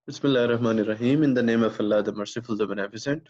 Bismillahirrahmanirrahim. In the name of Allah, the Merciful, the Beneficent.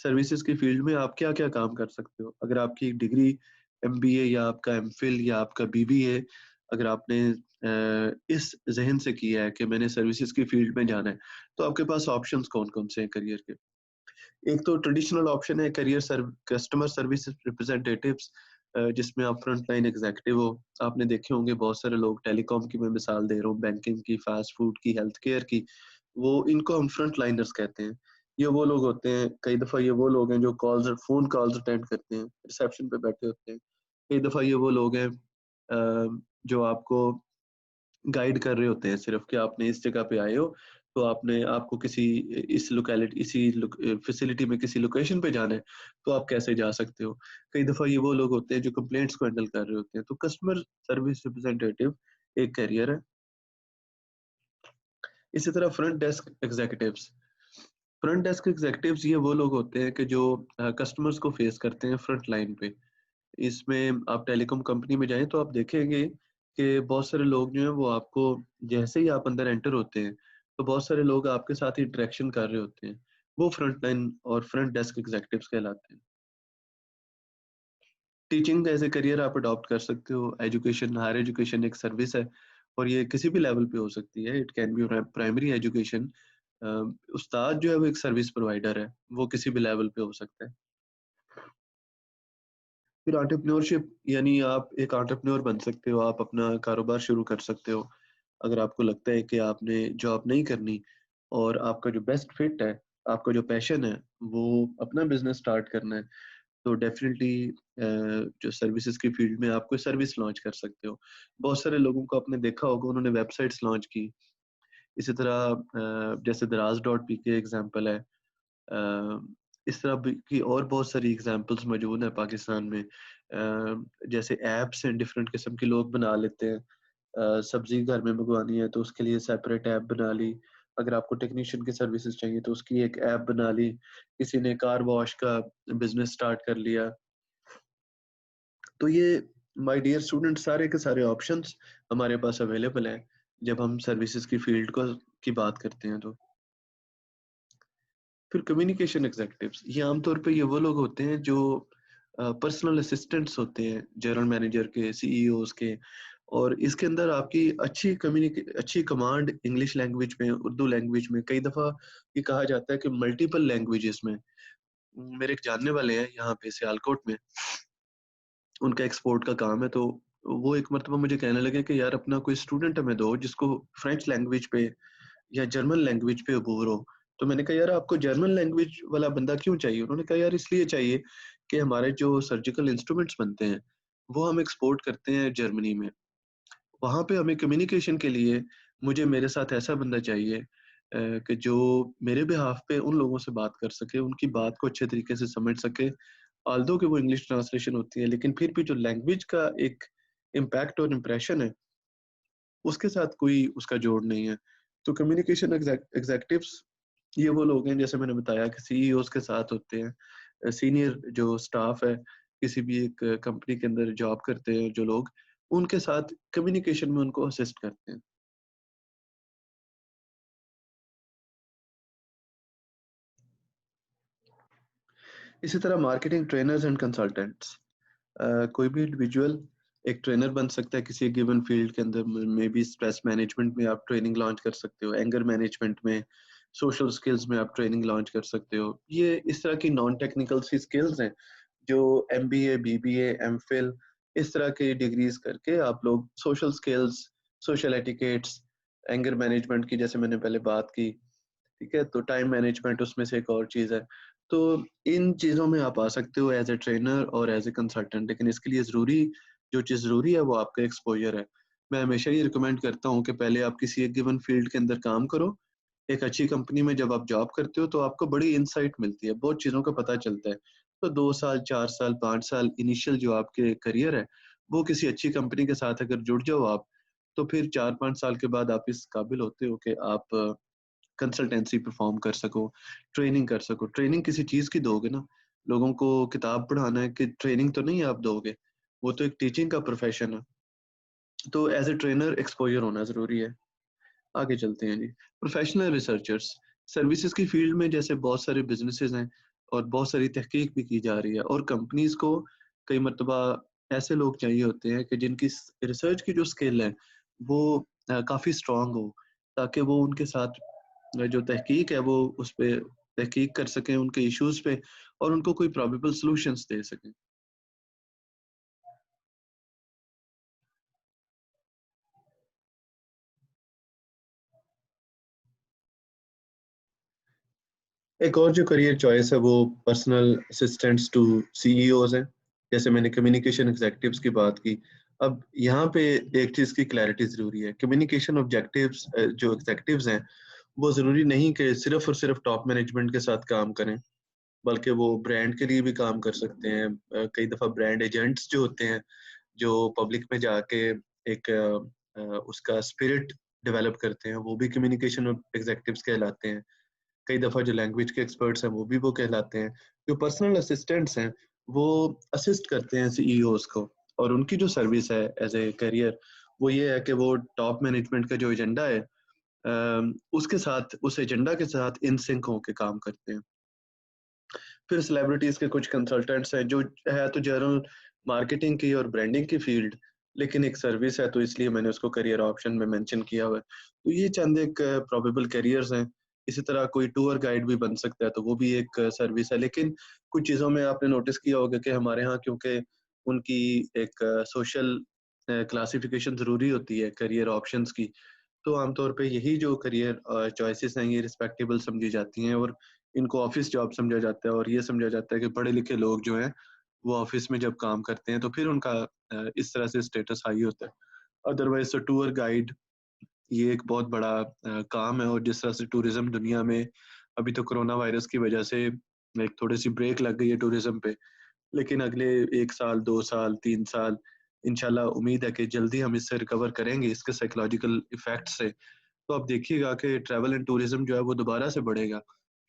Services کی field میں آپ کیا کیا کام کر سکتے ہو. اگر آپ کی ڈگری MBA یا آپ کا MPhil یا آپ کا BBA اگر آپ نے اس ذہن سے کیا ہے کہ میں نے سروسز کی فیلڈ میں جانا ہے, تو آپ کے پاس آپشنز کون کون سے ہیں کریئر کے. ایک تو ٹریڈیشنل آپشن ہے کریئر کسٹمر سروس ریپرزینٹیٹیوز, جس میں آپ فرنٹ لائن ایگزیکٹو ہو. آپ نے دیکھے ہوں گے بہت سارے لوگ, ٹیلی کام کی میں مثال دے رہا ہوں, بینکنگ کی, فاسٹ فوڈ کی, ہیلتھ کیئر کی, وہ ان کو ہم فرنٹ لائنرز کہتے ہیں. یہ وہ لوگ ہوتے ہیں, کئی دفعہ یہ وہ لوگ ہیں جو فون کالز اٹینڈ کرتے ہیں, ریسیپشن پہ بیٹھے ہوتے ہیں. کئی دفعہ یہ وہ لوگ ہیں جو آپ کو گائیڈ کر رہے ہوتے ہیں صرف کہ آپ نے اس جگہ پہ آئے ہو تو آپ کو کسی اس لوکیلٹی اسی فیسلٹی میں کسی لوکیشن پہ جانا ہے تو آپ کیسے جا سکتے ہو. کئی دفعہ یہ وہ لوگ ہوتے ہیں جو کمپلینٹس کو ہینڈل کر رہے ہوتے ہیں. تو کسٹمر سروس ریپرزینٹیٹیو ایک کیریئر ہے. اسی طرح فرنٹ ڈیسک ایگزیکٹیوز یہ وہ لوگ ہوتے ہیں کہ جو کسٹمرز کو فیس کرتے ہیں فرنٹ لائن پہ. اس میں آپ ٹیلی کام کمپنی میں جائیں تو آپ دیکھیں گے کہ بہت سارے لوگ جو ہیں وہ آپ کو جیسے ہی آپ اندر انٹر ہوتے ہیں تو بہت سارے لوگ آپ کے ساتھ انٹریکشن کر رہے ہوتے ہیں, وہ فرنٹ لائن اور فرنٹ ڈیسک ایگزیکٹیوز کہلاتے ہیں. ٹیچنگ ایز اے کریئر آپ اڈاپٹ کر سکتے ہو. ایجوکیشن, ہائر ایجوکیشن ایک سروس ہے اور یہ کسی بھی لیول پہ ہو سکتی ہے. It can be primary education. استاد جو ہے وہ ایک سروس پرووائڈر ہے, وہ کسی بھی لیول پہ ہو سکتا ہے. پھر انٹرپرینورشپ, یعنی آپ ایک انٹرپرینور بن سکتے ہو, آپ اپنا کاروبار شروع کر سکتے ہو. اگر آپ کو لگتا ہے کہ آپ نے جاب نہیں کرنی اور آپ کا جو بیسٹ فٹ ہے, آپ کا جو پیشن ہے وہ اپنا بزنس سٹارٹ کرنا ہے, تو ڈیفینیٹلی جو سروسز کی فیلڈ میں آپ کوئی سروس لانچ کر سکتے ہو. بہت سارے لوگوں کو آپ نے دیکھا ہوگا انہوں نے ویب سائٹس لانچ کی. اسی طرح جیسے Daraz.pk ایگزامپل ہے, اس طرح کی اور بہت ساری ایگزامپلس موجود ہیں پاکستان میں. جیسے ایپس ہیں, ڈفرینٹ قسم کے لوگ بنا لیتے ہیں. سبزی گھر میں منگوانی ہے تو اس کے لیے سیپریٹ ایپ بنا لی. اگر آپ کو ٹیکنیشین کی سروسز چاہیے تو اس کی ایک ایپ بنا لی. کسی نے کار واش کا بزنس سٹارٹ کر لیا. تو یہ مائی ڈیئر اسٹوڈنٹ سارے کے سارے آپشنس ہمارے پاس اویلیبل ہیں جب ہم سروسز کی فیلڈ کی بات کرتے ہیں. تو پھر کمیونیکیشن ایگزیکٹیوز, یہ عام طور پہ یہ وہ لوگ ہوتے ہیں جو پرسنل اسسٹنٹس ہوتے ہیں جنرل مینیجر کے, CEOs کے, اور اس کے اندر آپ کی اچھی کمانڈ انگلش لینگویج میں, اردو لینگویج میں. کئی دفعہ یہ کہا جاتا ہے کہ ملٹیپل لینگویجز میں. میرے ایک جاننے والے ہیں یہاں پہ سیالکوٹ میں, ان کا ایکسپورٹ کا کام ہے, تو وہ ایک مرتبہ مجھے کہنے لگے کہ یار اپنا کوئی اسٹوڈنٹ ہمیں دو جس کو فرینچ لینگویج پہ یا جرمن لینگویج پہ عبور ہو. تو میں نے کہا یار آپ کو جرمن لینگویج والا بندہ کیوں چاہیے؟ انہوں نے کہا یار اس لیے چاہیے کہ ہمارے جو سرجیکل انسٹرومنٹس بنتے ہیں وہ ہم ایکسپورٹ کرتے ہیں جرمنی میں. وہاں پہ ہمیں کمیونیکیشن کے لیے مجھے میرے ساتھ ایسا بندہ چاہیے کہ جو میرے بہاف پہ ان لوگوں سے بات کر سکے, ان کی بات کو اچھے طریقے سے سمجھ سکے. آلدو کہ وہ انگلش ٹرانسلیشن ہوتی ہے, لیکن پھر بھی جو لینگویج کا ایک امپیکٹ اور امپریشن ہے اس کے ساتھ کوئی اس کا جوڑ نہیں ہے. تو کمیونیکیشن ایگزیکٹیوز یہ وہ لوگ ہیں جیسے میں نے بتایا کہ CEOs کے ساتھ ہوتے ہیں. سینئر جو سٹاف ہے کسی بھی ایک کمپنی کے اندر جاب کرتے ہیں جو لوگ, ان کے ساتھ کمیونیکیشن میں ان کو اسسٹ کرتے ہیں. اسی طرح مارکیٹنگ ٹرینرز اینڈ کنسلٹنٹس, کوئی بھی انڈیویجول ایک ٹرینر بن سکتا ہے کسی گیون فیلڈ کے اندر. میں بھی اسٹریس مینجمنٹ میں آپ ٹریننگ لانچ کر سکتے ہو, اینگر مینجمنٹ میں, سوشل سکلز میں آپ ٹریننگ لانچ کر سکتے ہو. یہ اس طرح کی نان ٹیکنیکل سی سکلز ہیں جو MBA, BBA, MPhil اس طرح کی ڈگریز کر کے آپ لوگ social skills, social etiquettes, anger management کی جیسے میں نے پہلے بات کی, ٹھیک ہے, تو ٹائم مینجمنٹ اس میں سے ایک اور چیز ہے. تو ان چیزوں میں آپ آ سکتے ہو ایز اے ٹرینر اور ایز اے کنسلٹنٹ, لیکن اس کے لیے جو چیز ضروری ہے وہ آپ کا ایکسپوجر ہے. میں ہمیشہ یہ ریکمینڈ کرتا ہوں کہ پہلے آپ کسی ایک گیون فیلڈ کے اندر کام کرو. ایک اچھی کمپنی میں جب آپ جاب کرتے ہو تو آپ کو بڑی انسائٹ ملتی ہے, بہت چیزوں کا پتہ چلتا ہے. تو 2 سال, 4 سال, 5 سال انیشیل جو آپ کے کریئر ہے وہ کسی اچھی کمپنی کے ساتھ اگر جڑ جاؤ آپ, تو پھر 4-5 سال کے بعد آپ اس قابل ہوتے ہو کہ آپ کنسلٹینسی پرفارم کر سکو, ٹریننگ کر سکو. ٹریننگ کسی چیز کی دو گے نا, لوگوں کو کتاب پڑھانا ہے کہ ٹریننگ تو نہیں آپ دو گے, وہ تو ایک ٹیچنگ کا پروفیشن ہے. تو ایز اے ٹرینر ایکسپوجر ہونا ضروری ہے. آگے چلتے ہیں جی. پروفیشنل ریسرچرز, سروسز کی فیلڈ میں جیسے بہت سارے بزنسز ہیں اور بہت ساری تحقیق بھی کی جا رہی ہے، اور کمپنیز کو کئی مرتبہ ایسے لوگ چاہیے ہوتے ہیں کہ جن کی ریسرچ کی جو اسکل ہے وہ کافی اسٹرانگ ہو، تاکہ وہ ان کے ساتھ جو تحقیق ہے وہ اس پہ تحقیق کر سکیں ان کے ایشوز پہ، اور ان کو کوئی پرابیبل سولوشنز دے سکیں۔ ایک اور جو کریئر چوائس ہے وہ personal assistants to CEOs ہیں، جیسے میں نے کمیونیکیشن ایگزیکٹوز کی بات کی۔ اب یہاں پہ ایک چیز کی کلیئرٹی ضروری ہے، کمیونیکیشن آبجیکٹیوز جو ایگزیکٹوز ہیں وہ ضروری نہیں کہ صرف اور صرف ٹاپ مینجمنٹ کے ساتھ کام کریں، بلکہ وہ برانڈ کے لیے بھی کام کر سکتے ہیں۔ کئی دفعہ برانڈ ایجنٹس جو ہوتے ہیں جو پبلک میں جا کے ایک اس کا اسپرٹ ڈیولپ کرتے ہیں، وہ بھی کمیونیکیشن ایگزیکٹوز کہلاتے ہیں۔ کئی دفعہ جو لینگویج کے ایکسپرٹس ہیں وہ بھی وہ کہلاتے ہیں۔ جو پرسنل اسسٹنٹس ہیں وہ اسسٹ کرتے ہیں سی ای اوز کو، اور ان کی جو سروس ہے ایز اے کیریئر وہ یہ ہے کہ وہ ٹاپ مینجمنٹ کا جو ایجنڈا ہے اس کے ساتھ، اس ایجنڈا کے ساتھ ان سنک ہو کے کام کرتے ہیں۔ پھر سیلیبریٹیز کے کچھ کنسلٹنٹس ہیں جو ہے تو جنرل مارکیٹنگ کی اور برانڈنگ کی فیلڈ، لیکن ایک سروس ہے تو اس لیے میں نے اس کو کریئر آپشن میں مینشن کیا ہوا ہے۔ تو یہ چند ایک پروبیبل کیریئرز ہیں۔ اسی طرح کوئی ٹور گائیڈ بھی بن سکتا ہے تو وہ بھی ایک سروس ہے، لیکن کچھ چیزوں میں آپ نے نوٹس کیا ہوگا کہ ہمارے ہاں کیونکہ ان کی ایک سوشل کلاسیفیکیشن ضروری ہوتی ہے کریئر آپشنز کی، تو عام طور پہ یہی جو کریئر چوائسیز ہیں یہ رسپیکٹیبل سمجھی جاتی ہیں، اور ان کو آفس جاب سمجھا جاتا ہے، اور یہ سمجھا جاتا ہے کہ پڑھے لکھے لوگ جو ہیں وہ آفس میں جب کام کرتے ہیں تو پھر ان کا اس طرح سے اسٹیٹس ہائی ہوتا ہے۔ ادروائز تو ٹور گائیڈ یہ ایک بہت بڑا کام ہے، اور جس طرح سے ٹوریزم دنیا میں ابھی تو کرونا وائرس کی وجہ سے ایک تھوڑی سی بریک لگ گئی ہے ٹوریزم پہ، لیکن اگلے 1 سال 2 سال 3 سال انشاءاللہ امید ہے کہ جلدی ہم اس سے ریکور کریں گے اس کے سائیکولوجیکل ایفیکٹ سے۔ تو آپ دیکھیے گا کہ ٹریول اینڈ ٹوریزم جو ہے وہ دوبارہ سے بڑھے گا،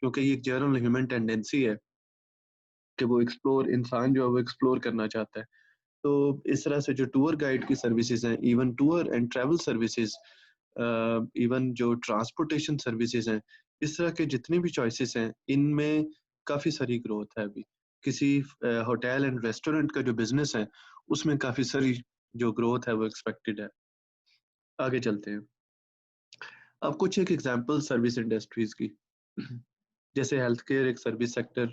کیونکہ یہ ایک جنرل ہیومن ٹینڈنسی ہے کہ وہ ایکسپلور، انسان جو ہے وہ ایکسپلور کرنا چاہتا ہے۔ تو اس طرح سے جو ٹور گائیڈ کی سروسز ہیں، even tour and travel services, even جو ٹرانسپورٹیشن سروسز ہیں، اس طرح کے جتنی بھی چوائسیز ہیں ان میں کافی ساری گروتھ ہے ابھی۔ کسی ہوٹل اینڈ ریسٹورینٹ کا جو بزنس ہے اس میں کافی ساری جو گروتھ ہے وہ ایکسپیکٹڈ ہے۔ آگے چلتے ہیں، اب کچھ ایک ایگزامپل سروس انڈسٹریز کی، جیسے ہیلتھ کیئر ایک سروس سیکٹر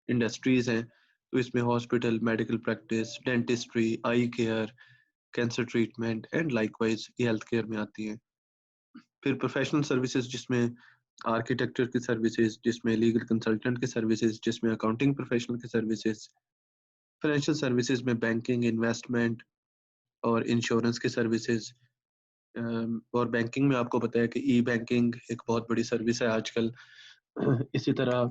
انڈسٹریز ہیں، تو اس میں hospital, medical practice, dentistry, I care, cancer treatment and like wise یہ ہیلتھ کیئر میں آتی ہیں۔ پھر پروفیشنل سروسز جس میں آرکیٹیکچر کی سروسز، جس میں لیگل کنسلٹنٹ کی سروسز، جس میں اکاؤنٹنگ پروفیشنل کی سروسز، فائنینشیل سروسز میں بینکنگ، انویسٹمنٹ اور انشورنس کی سروسز، اور بینکنگ میں آپ کو پتہ ہے کہ ای بینکنگ ایک بہت بڑی سروس ہے آج کل۔ اسی طرح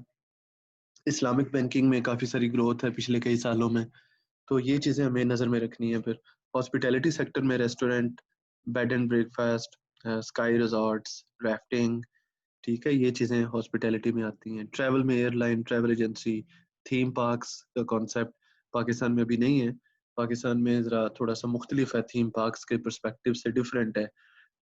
اسلامک بینکنگ میں کافی ساری گروتھ ہے پچھلے کئی سالوں میں، تو یہ چیزیں ہمیں نظر میں رکھنی ہیں۔ پھر ہاسپٹیلٹی سیکٹر میں restaurant, bed and breakfast, sky resorts, rafting, ٹھیک ہے، یہ چیزیں ہاسپٹیلٹی میں آتی ہیں۔ ٹریول میں airline, travel agency, theme parks کا کانسیپٹ پاکستان میں ابھی نہیں ہے، پاکستان میں ذرا تھوڑا سا مختلف ہے، تھیم پارکس کے پرسپیکٹیو سے ڈفرینٹ ہے،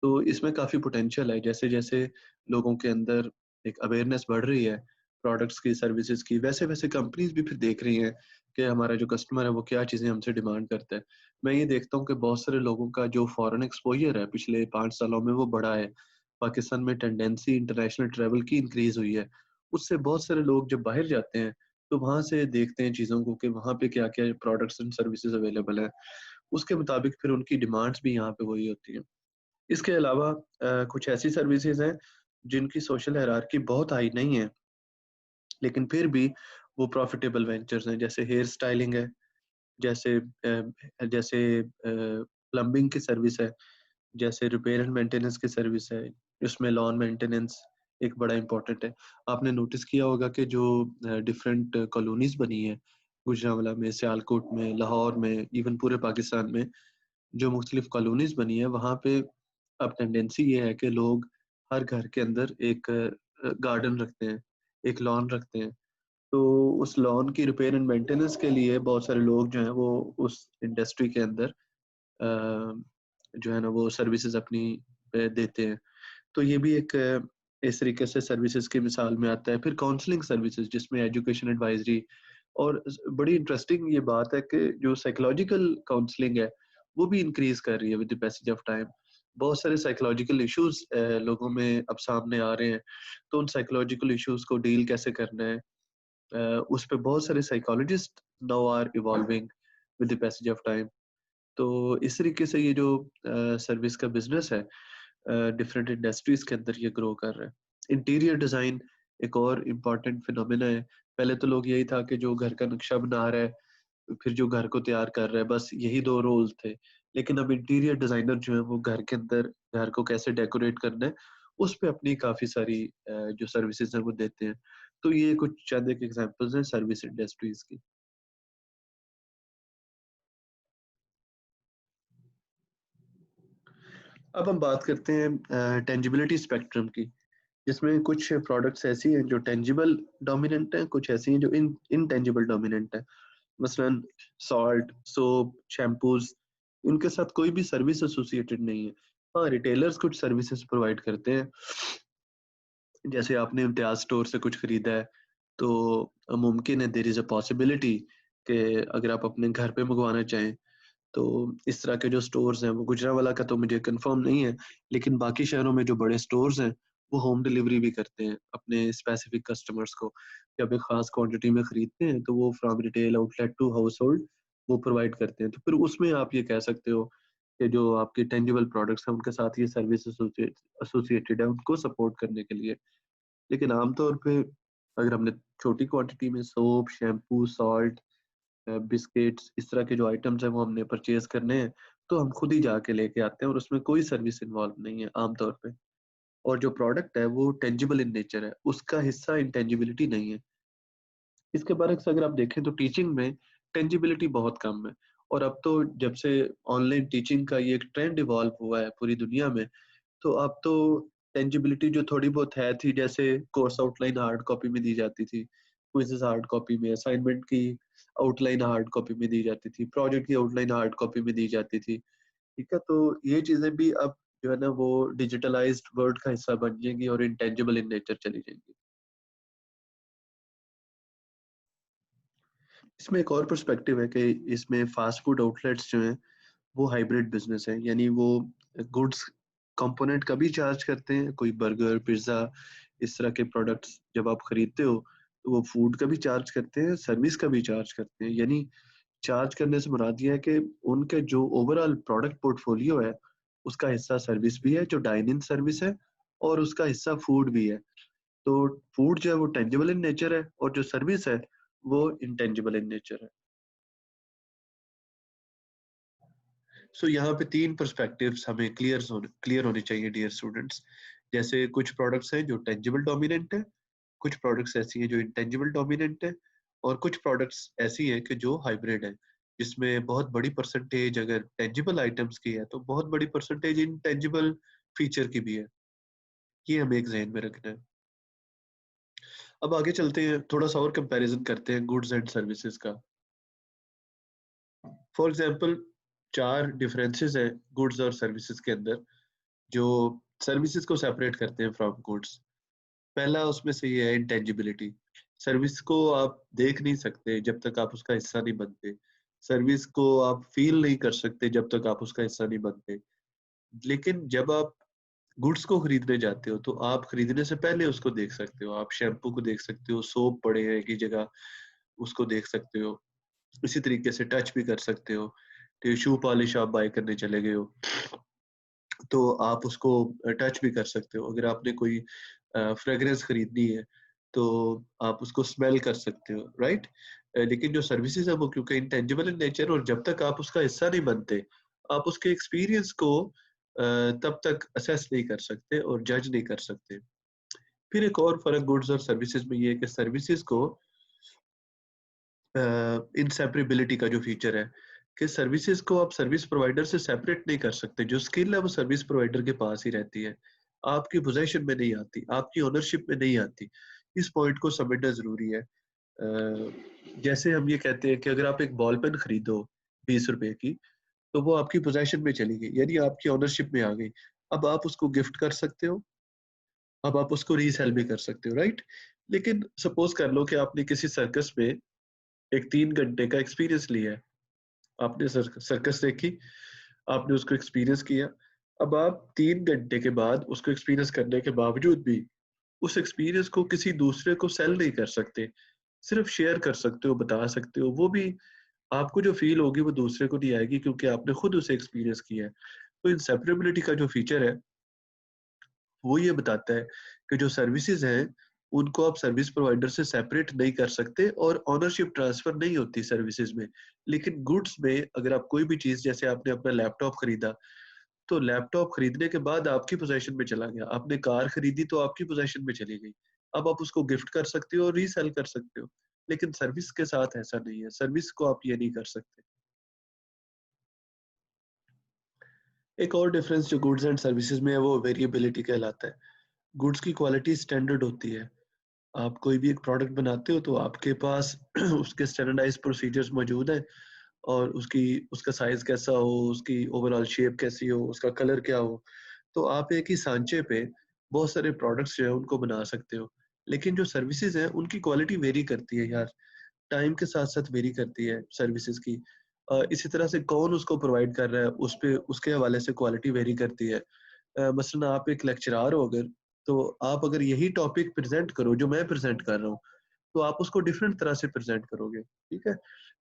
تو اس میں کافی پوٹینشیل ہے۔ جیسے جیسے لوگوں کے اندر ایک اویئرنیس بڑھ رہی ہے پروڈکٹس کی، سروسز کی، ویسے ویسے کمپنیز بھی پھر دیکھ رہی ہیں کہ ہمارا جو کسٹمر ہے وہ کیا چیزیں ہم سے ڈیمانڈ کرتا ہے۔ میں یہ دیکھتا ہوں کہ بہت سارے لوگوں کا جو فارن ایکسپوجر ہے پچھلے 5 سالوں میں وہ بڑھا ہے، پاکستان میں ٹینڈنسی انٹرنیشنل ٹریول کی انکریز ہوئی ہے، اس سے بہت سارے لوگ جب باہر جاتے ہیں تو وہاں سے دیکھتے ہیں چیزوں کو کہ وہاں پہ کیا کیا پروڈکٹس اینڈ سروسز اویلیبل ہیں، اس کے مطابق پھر ان کی ڈیمانڈس بھی یہاں پہ وہی ہوتی ہیں۔ اس کے علاوہ کچھ ایسی سروسز ہیں جن کی سوشل ہیرارکی بہت ہائی نہیں ہے، لیکن پھر بھی وہ پروفیٹیبل وینچرز ہیں، جیسے ہیئر سٹائلنگ ہے، جیسے جیسے پلمبنگ کی سروس ہے، جیسے ریپیئر اینڈ مینٹیننس کی سروس ہے، اس میں لان مینٹیننس ایک بڑا امپورٹنٹ ہے۔ آپ نے نوٹس کیا ہوگا کہ جو ڈفرینٹ کالونیز بنی ہیں گوجرانوالہ میں، سیالکوٹ میں، لاہور میں، ایون پورے پاکستان میں جو مختلف کالونیز بنی ہیں وہاں پہ اب ٹینڈنسی یہ ہے کہ لوگ ہر گھر کے اندر ایک گارڈن رکھتے ہیں، ایک لان رکھتے ہیں، تو اس لان کی ریپیئر اینڈ مینٹیننس کے لیے بہت سارے لوگ جو ہیں وہ اس انڈسٹری کے اندر جو ہے نا وہ سروسز اپنی دیتے ہیں۔ تو یہ بھی ایک اس طریقے سے سروسز کی مثال میں آتا ہے. پھر کاؤنسلنگ سروسز جس میں ایجوکیشن ایڈوائزری، اور بڑی انٹرسٹنگ یہ بات ہے کہ جو سائیکولوجیکل کاؤنسلنگ ہے وہ بھی انکریز کر رہی ہے with the passage of time. بہت سارے سائیکولوجیکل ایشوز لوگوں میں اب سامنے آ رہے ہیں، تو ان سائیکولوجیکل ایشوز کو ڈیل کیسے کرنا ہے اس پہ بہت سارے psychologist now are evolving with the passage of time. تو اس طریقے سے یہ جو سروس کا بزنس ہے ڈفرینٹ انڈسٹریز کے اندر یہ گرو کر رہا ہے. انٹیریئر ڈیزائن ایک اور امپورٹنٹ فینومینا ہے. پہلے تو لوگ یہی تھا کہ جو گھر کا نقشہ بنا رہا ہے پھر جو گھر کو تیار کر رہا ہے، بس یہی دو رول تھے. لیکن اب انٹیریئر ڈیزائنر جو ہے وہ گھر کے اندر گھر کو کیسے ڈیکوریٹ کرنا ہے اس پہ اپنی کافی ساری جو سروسز ہیں وہ دیتے ہیں. تو یہ کچھ چند ایک ایگزامپلز ہیں سروس انڈسٹریز کی. اب ہم بات کرتے ہیں ٹینجیبلٹی اسپیکٹرم کی، جس میں کچھ پروڈکٹس ایسی ہیں جو ٹینجیبل ڈومیننٹ ہیں، کچھ ایسی ہیں جو انٹینجیبل ڈومیننٹ ہیں. مثلا سالٹ، سوپ، شیمپوز، ان کے ساتھ کوئی بھی سروس ایسوسیٹڈ نہیں ہے. ہاں ریٹیلرز کچھ سروسز پرووائڈ کرتے ہیں، جیسے آپ نے امتیاز اسٹور سے کچھ خریدا ہے تو ممکن ہے دیر از اے پاسبلٹی کہ اگر آپ اپنے گھر پہ منگوانا چاہیں تو اس طرح کے جو سٹورز ہیں، وہ گجرانوالہ کا تو مجھے کنفرم نہیں ہے، لیکن باقی شہروں میں جو بڑے سٹورز ہیں وہ ہوم ڈیلیوری بھی کرتے ہیں اپنے اسپیسیفک کسٹمرز کو. جب ایک خاص کوانٹٹی میں خریدتے ہیں تو وہ from retail outlet to household وہ پرووائڈ کرتے ہیں. تو پھر اس میں آپ یہ کہہ سکتے ہو کہ جو آپ کے ٹینجیبل پروڈکٹس ہیں ان کے ساتھ یہ سروس ایسوسیٹڈ ہے ان کو سپورٹ کرنے کے لیے. لیکن عام طور پہ اگر ہم نے چھوٹی کوانٹٹی میں سوپ، شیمپو، سالٹ، بسکٹس، اس طرح کے جو آئٹمس ہیں وہ ہم نے پرچیز کرنے ہیں تو ہم خود ہی جا کے لے کے آتے ہیں اور اس میں کوئی سروس انوالو نہیں ہے عام طور پہ. اور جو پروڈکٹ ہے وہ ٹینجیبل ان نیچر ہے، اس کا حصہ انٹینجیبلٹی نہیں ہے. اس کے برعکس اگر آپ دیکھیں تو ٹیچنگ میں ٹینجیبلٹی بہت کم ہے. اور اب تو جب سے آن لائن ٹیچنگ کا یہ ایک ٹرینڈ ایوالو ہوا ہے پوری دنیا میں، تو اب تو ٹینجیبلٹی جو تھوڑی بہت ہے تھی، جیسے course out line hard copy میں دی جاتی تھی، کوئزز ہارڈ کاپی میں، اسائنمنٹ کی آؤٹ لائن ہارڈ کاپی میں دی جاتی تھی، پروجیکٹ کی آؤٹ لائن ہارڈ کاپی میں دی جاتی تھی. ٹھیک ہے، تو یہ چیزیں بھی اب جو ہے نا وہ ڈیجیٹلائزڈ ورلڈ کا حصہ بن جائیں گی اور انٹینجیبل ان نیچر چلی جائیں گی. اس میں ایک اور پرسپیکٹیو ہے کہ اس میں فاسٹ فوڈ آؤٹ لیٹس جو ہیں وہ ہائیبریڈ بزنس ہے، یعنی وہ گڈس کمپوننٹ کا بھی چارج کرتے ہیں. کوئی برگر، پیزا، اس طرح کے پروڈکٹس جب آپ خریدتے ہو تو وہ فوڈ کا بھی چارج کرتے ہیں، سروس کا بھی چارج کرتے ہیں. یعنی چارج کرنے سے مراد یہ ہے کہ ان کے جو over all product port folio ہے اس کا حصہ سروس بھی ہے جو ڈائن ان سروس ہے، اور اس کا حصہ فوڈ بھی ہے. تو فوڈ جو ہے وہ ٹینجیبل ان نیچر ہے اور جو سروس ہے وہ انٹینجیبل ان نیچر ہے. سو یہاں پہ تین پرسپیکٹیوز ہمیں کلیئر ہونے چاہیے ڈیئر اسٹوڈنٹس. جیسے کچھ پروڈکٹس ہیں جو ٹینجیبل ڈومیننٹ ہیں، کچھ پروڈکٹس ایسی ہیں جو انٹینجیبل ڈومیننٹ ہیں، اور کچھ پروڈکٹس ایسی ہیں کہ جو ہائیبریڈ ہیں، جس میں بہت بڑی پرسنٹیج اگر ٹینجیبل آئٹمس کی ہے تو بہت بڑی پرسنٹیج انٹینجیبل فیچر کی بھی ہے. یہ ہمیں ایک ذہن میں رکھنا ہے. اب آگے چلتے ہیں، تھوڑا سا اور کمپیریزن کرتے ہیں گڈز اینڈ سروسز کا. فار ایگزامپل 4 ڈفرینسز ہیں گڈز اور سروسز کے اندر جو سروسز کو سیپریٹ کرتے ہیں فرام گڈس. پہلا اس میں سے یہ ہے انٹینجیبلٹی. سروس کو آپ دیکھ نہیں سکتے جب تک آپ اس کا حصہ نہیں بنتے، سروس کو آپ فیل نہیں کر سکتے جب تک آپ اس کا حصہ نہیں بنتے. لیکن جب آپ گڈس کو خریدنے جاتے ہو تو آپ خریدنے سے پہلے اس کو دیکھ سکتے ہو. آپ شیمپو کو دیکھ سکتے ہو، سوپ پڑے ہیں کی جگہ اس کو دیکھ سکتے ہو. اسی طریقے سے ٹچ بھی کر سکتے ہو. شو پالش آپ بائی کرنے چلے گئے ہو تو آپ اس کو ٹچ بھی کر سکتے ہو. اگر آپ نے کوئی فریگرنس خریدنی ہے تو آپ اس کو اسمیل کر سکتے ہو، رائٹ. لیکن جو سروسز ہیں وہ کیونکہ انٹینجیبل ان نیچر، اور جب تک آپ اس کا حصہ نہیں بنتے آپ اس کے ایکسپیرینس کو تب تک اسیس نہیں کر سکتے اور جج نہیں کر سکتے. پھر ایک اور فرق گڈز اور سروسز میں یہ ہے کہ سروسز کو انسیپریبلٹی کا جو فیچر ہے کہ سروسز کو آپ سروس پرووائڈر سے سیپریٹ نہیں کر سکتے. جو اسکل ہے وہ سروس پرووائڈر کے پاس ہی رہتی ہے، آپ کی پوزیشن میں نہیں آتی، آپ کی اونرشپ میں نہیں آتی. اس پوائنٹ کو سمجھنا ضروری ہے. جیسے ہم یہ کہتے ہیں کہ اگر آپ ایک بال پین خریدو 20 روپے کی تو وہ آپ کی پوزیشن میں چلی گئی، یعنی آپ کی اونرشپ میں آ گئی. اب آپ اس کو گفٹ کر سکتے ہو، اب آپ اس کو ری سیل بھی کر سکتے ہو، رائٹ. لیکن سپوز کر لو کہ آپ نے کسی سرکس میں ایک 3 گھنٹے کا ایکسپیرینس لیا ہے، آپ نے سرکس دیکھی، آپ نے اس کو ایکسپیرینس کیا. اب آپ 3 گھنٹے کے بعد اس کو ایکسپیرینس کرنے کے باوجود بھی اس ایکسپیرینس کو کسی دوسرے کو سیل نہیں کر سکتے، صرف شیئر کر سکتے ہو، بتا سکتے ہو. وہ بھی آپ کو جو فیل ہوگی وہ دوسرے کو نہیں آئے گی، کیونکہ آپ نے خود اسے ایکسپیرینس کیا ہے. تو انسیپریبلٹی کا جو فیچر ہے وہ یہ بتاتا ہے کہ جو سروسز ہیں ان کو آپ سروس پرووائڈر سے سیپریٹ نہیں کر سکتے، اور اونرشپ ٹرانسفر نہیں ہوتی سروسز میں. لیکن گڈس میں اگر آپ کوئی بھی چیز، جیسے آپ نے اپنا لیپ ٹاپ خریدا تو لیپ ٹاپ خریدنے کے بعد آپ کی پوزیشن میں چلا گیا، آپ نے کار خریدی تو آپ کی پوزیشن میں چلی گئی. اب آپ اس کو گفٹ کر سکتے ہو اور ری سیل کر سکتے ہو، لیکن سروس کے ساتھ ایسا نہیں ہے، سروس کو آپ یہ نہیں کر سکتے. ایک اور ڈفرینس جو گڈز اینڈ سروسز میں ہے وہ ویریبلٹی کہلاتا ہے. گڈس کی کوالٹی اسٹینڈرڈ ہوتی ہے. آپ کوئی بھی ایک پروڈکٹ بناتے ہو تو آپ کے پاس اس کے اسٹینڈرڈائز پروسیجرز موجود ہیں، اور اس کا سائز کیسا ہو، اس کی اوور آل شیپ کیسی ہو، اس کا کلر کیا ہو، تو آپ ایک ہی سانچے پہ بہت سارے پروڈکٹس جو ہیں ان کو بنا سکتے ہو. لیکن جو سروسز ہیں ان کی کوالٹی ویری کرتی ہے یار، ٹائم کے ساتھ ساتھ ویری کرتی ہے سروسز کی. اسی طرح سے کون اس کو پرووائڈ کر رہا ہے اس کے حوالے سے کوالٹی ویری کرتی ہے. مثلا آپ ایک لیکچرار ہو اگر، تو آپ اگر یہی ٹاپک پریزنٹ کرو جو میں پریزنٹ کر رہا ہوں تو آپ اس کو ڈفرینٹ طرح سے پریزنٹ کرو گے، ٹھیک ہے.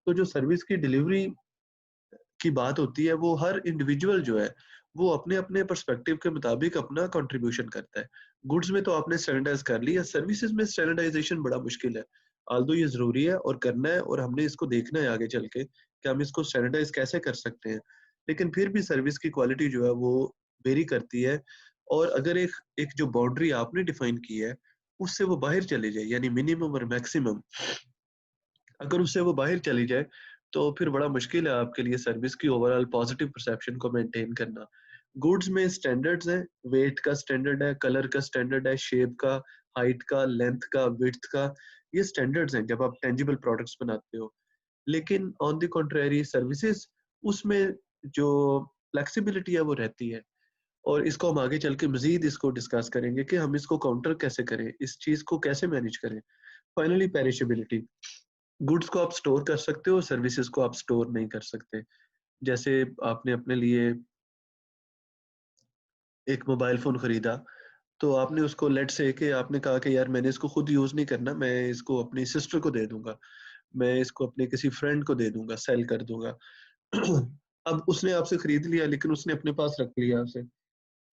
تو جو سروس کی ڈلیوری کی بات ہوتی ہے وہ ہر انڈیویجول جو ہے وہ اپنے اپنے پرسپیکٹیو کے مطابق اپنا کنٹریبیوشن کرتا ہے. گڈس میں تو آپ نے اسٹینڈرڈائز کر لیا، سروسز میں اسٹینڈرڈائزیشن بڑا مشکل ہے. آلدو یہ ضروری ہے اور کرنا ہے، اور ہم نے اس کو دیکھنا ہے آگے چل کے کہ ہم اس کو اسٹینڈرڈائز کیسے کر سکتے ہیں. لیکن پھر بھی سروس کی کوالٹی جو ہے وہ ویری کرتی ہے. اور اگر ایک جو باؤنڈری آپ نے ڈیفائن کی ہے اس سے وہ باہر چلی جائے، یعنی منیمم اور میکسیمم، اگر اس سے وہ باہر چلی جائے تو پھر بڑا مشکل ہے آپ کے لیے سروس کی اوور آل پازیٹیو پرسیپشن کو مینٹین کرنا. گڈس میں سٹینڈرڈز ہیں، ویٹ کا سٹینڈرڈ ہے، کلر کا سٹینڈرڈ ہے، شیپ کا، ہائٹ کا، لینتھ کا، وڈتھ کا، یہ سٹینڈرڈز ہیں جب آپ ٹینجیبل پروڈکٹس بناتے ہو. لیکن آن دی کنٹریری سروسز، اس میں جو فلیکسیبلٹی ہے وہ رہتی ہے. اور اس کو ہم آگے چل کے مزید اس کو ڈسکس کریں گے کہ ہم اس کو کاؤنٹر کیسے کریں، اس چیز کو کیسے مینیج کریں. فائنلی پیریشیبلٹی، گڈس کو آپ سٹور کر سکتے ہو، سروسز کو آپ سٹور نہیں کر سکتے. جیسے آپ نے اپنے لیے ایک موبائل فون خریدا تو آپ نے اس کو لیٹ سے کہ آپ نے کہا کہ یار میں نے اس کو خود یوز نہیں کرنا، میں اس کو اپنی سسٹر کو دے دوں گا، میں اس کو اپنے کسی فرینڈ کو دے دوں گا، سیل کر دوں گا. اب اس نے آپ سے خرید لیا لیکن اس نے اپنے پاس رکھ لیا اسے،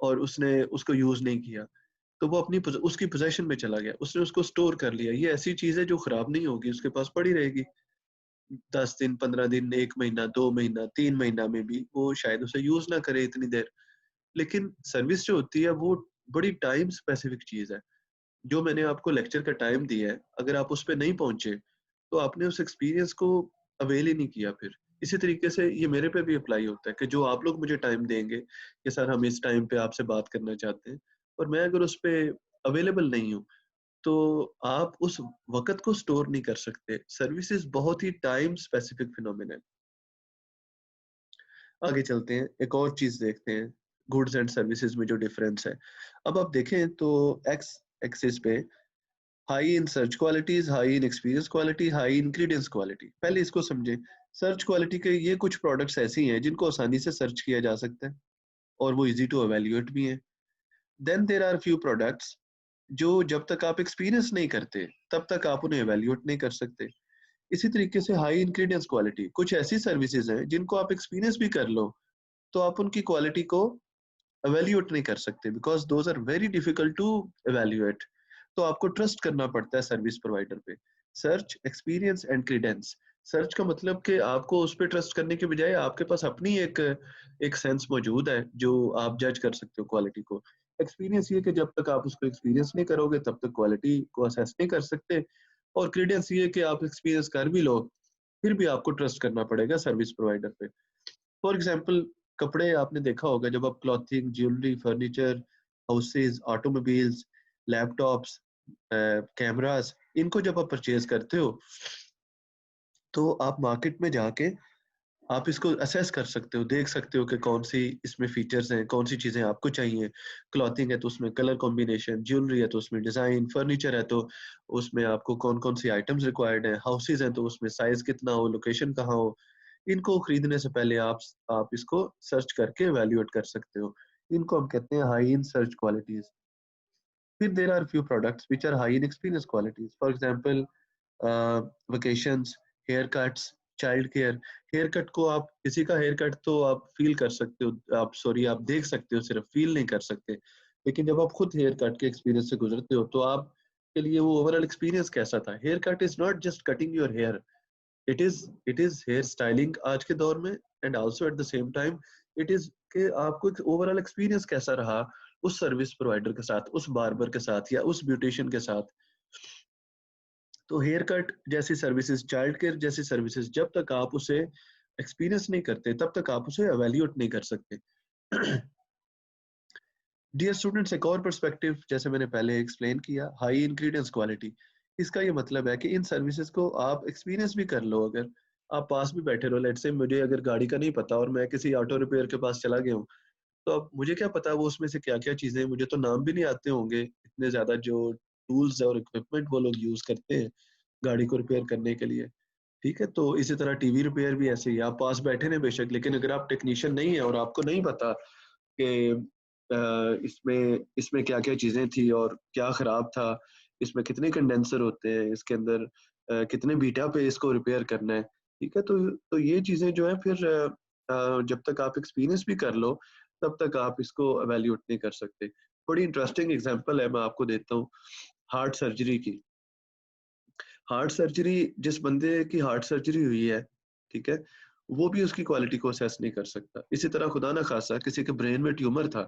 اور اس نے اس کو یوز نہیں کیا، تو وہ اس کی پوزیشن میں چلا گیا، اس نے اس کو سٹور کر لیا. یہ ایسی چیز ہے جو خراب نہیں ہوگی، اس کے پاس پڑی رہے گی 10 دن، 15 دن، 1 مہینہ، 2 مہینہ، 3 مہینہ میں بھی وہ شاید اسے یوز نہ کرے اتنی دیر. لیکن سروس جو ہوتی ہے وہ بڑی ٹائم اسپیسیفک چیز ہے. جو میں نے آپ کو لیکچر کا ٹائم دیا ہے، اگر آپ اس پہ نہیں پہنچے تو آپ نے اس ایکسپیرینس کو اویل ہی نہیں کیا. پھر اسی طریقے سے یہ میرے پہ بھی اپلائی ہوتا ہے کہ جو آپ لوگ مجھے ٹائم دیں گے کہ سر ہم اس ٹائم پہ آپ سے بات کرنا چاہتے ہیں، اور میں اگر اس پہ اویلیبل نہیں ہوں تو آپ اس وقت کو سٹور نہیں کر سکتے. سروسز بہت ہی ٹائم اسپیسیفک فینومینا ہے. آگے چلتے ہیں، ایک اور چیز دیکھتے ہیں گڈز اینڈ سروسز میں جو ڈفرینس ہے. اب آپ دیکھیں تو ایکس ایکسس پہ high in search qualities, high in experience quality, high ingredients quality. پہلے اس کو سمجھیں. سرچ کوالٹی کے یہ کچھ پروڈکٹس ایسی ہیں جن کو آسانی سے سرچ کیا جا سکتا ہے اور وہ ایزی ٹو ایویلیویٹ بھی ہیں. دین دیر آر فیو پروڈکٹس جو جب تک آپ ایکسپیرینس نہیں کرتے تب تک آپ انہیں ایویلیویٹ نہیں کر سکتے. اسی طریقے سے ہائی انگریڈینس کوالٹی، کچھ ایسی سروسز ہیں جن کو آپ ایکسپیرینس بھی کر لو تو آپ ان کی کوالٹی کو ایویلیویٹ نہیں کر سکتے، because those are very difficult to evaluate. تو آپ کو ٹرسٹ کرنا پڑتا ہے سروس پرووائڈر پہ. Search, experience and credence. Search کا مطلب کہ آپ کو اس پہ ٹرسٹ کرنے کے بجائے آپ کے پاس اپنی ایک سینس موجود ہے جو آپ جج کر سکتے ہو کوالٹی کو. ایکسپیرینس یہ کہ جب تک آپ اس کو ایکسپیرینس نہیں کرو گے تب تک کوالٹی کو اسیس نہیں کر سکتے. اور کریڈینس یہ کہ آپ ایکسپیرینس کر بھی لو پھر بھی آپ کو ٹرسٹ کرنا پڑے گا سروس پرووائڈر پہ. فار ایگزامپل کپڑے آپ نے دیکھا ہوگا، جب آپ clothing, jewellery, furniture, houses, automobiles, laptops, cameras, ان کو جب آپ پرچیز کرتے ہو تو آپ مارکیٹ میں جا کے آپ اس کو اسیس کر سکتے ہو, دیکھ سکتے ہو کہ کون سی اس میں فیچرز ہیں, کون سی چیزیں آپ کو چاہیے. کلوتھنگ ہے تو اس میں کلر کمبینیشن, جیولری ہے تو اس میں ڈیزائن, فرنیچر ہے تو اس میں آپ کو کون کون سی آئٹمز ریکوائرڈ ہیں, ہاؤسز ہیں تو اس میں سائز کتنا ہو, لوکیشن کہاں ہو. ان کو خریدنے سے پہلے آپ اس کو سرچ کر کے ایویلیویٹ کر سکتے ہو. ان کو ہم کہتے ہیں ہائی ان سرچ کوالٹیز. پھر there are few products which are high in experience qualities. For example vacations, haircuts, child care. Haircut کو آپ کسی کا ہیئر کٹ تو آپ فیل کر سکتے ہو, آپ دیکھ سکتے ہو, صرف فیل نہیں کر سکتے. لیکن جب آپ خود ہیئر کٹ کے ایکسپیرینس سے گزرتے ہو تو آپ کے لیے وہ اوور آل ایکسپیرینس کیسا تھا. Haircut is not just cutting your hair, it is hair styling آج کے دور میں, and also at the same time it is کہ آپ کو اوور آل ایکسپیرینس کیسا رہا اس سروس پرووائڈر کے ساتھ, اس باربر کے ساتھ, یا اس بیوٹیشین کے ساتھ. تو ہیئر کٹ جیسی سروسز, چائلڈ کیئر جیسی سروسز, جب تک آپ اسے ایکسپیرینس نہیں کرتے تب تک آپ اسے ایویلیوٹ نہیں کر سکتے. ڈیئر اسٹوڈنٹس, ایک اور پرسپیکٹو جیسے میں نے پہلے ایکسپلین کیا, ہائی انگریڈینٹس کوالٹی. اس کا یہ مطلب ہے کہ ان سروسز کو آپ ایکسپیرینس بھی کر لو. اگر آپ پاس بھی بیٹھے رہو, لیٹ سے مجھے اگر گاڑی کا نہیں پتا اور میں کسی آٹو ریپیئر کے پاس چلا گیا ہوں, تو اب مجھے کیا پتا وہ اس میں سے کیا کیا چیزیں, مجھے تو نام بھی نہیں آتے ہوں گے اتنے زیادہ جو ٹولز اور اکوپمنٹ وہ لوگ یوز کرتے ہیں گاڑی کو ریپیئر کرنے کے لیے. ٹھیک ہے, تو اسی طرح ٹی وی ریپیئر بھی ایسے ہی, آپ پاس بیٹھے ہیں بے شک, لیکن اگر آپ ٹیکنیشین نہیں ہیں اور آپ کو نہیں پتا کہ اس میں کیا کیا چیزیں تھی اور کیا خراب تھا, اس میں کتنے کنڈینسر ہوتے ہیں, اس کے اندر کتنے بیٹا پہ اس کو ریپیئر کرنا ہے. ٹھیک ہے, تو یہ چیزیں جو ہے پھر جب تک آپ ایکسپیرینس بھی کر لو تب تک آپ اس کو ایویلیوٹ نہیں کر سکتے. بڑی انٹرسٹنگ ایگزامپل ہے, میں آپ کو دیتا ہوں ہارٹ سرجری کی. ہارٹ سرجری, جس بندے کی ہارٹ سرجری ہوئی ہے, ٹھیک ہے, وہ بھی اس کی کوالٹی کو اسیس نہیں کر سکتا. اسی طرح خدا نہ خاصا کسی کے برین میں ٹیومر تھا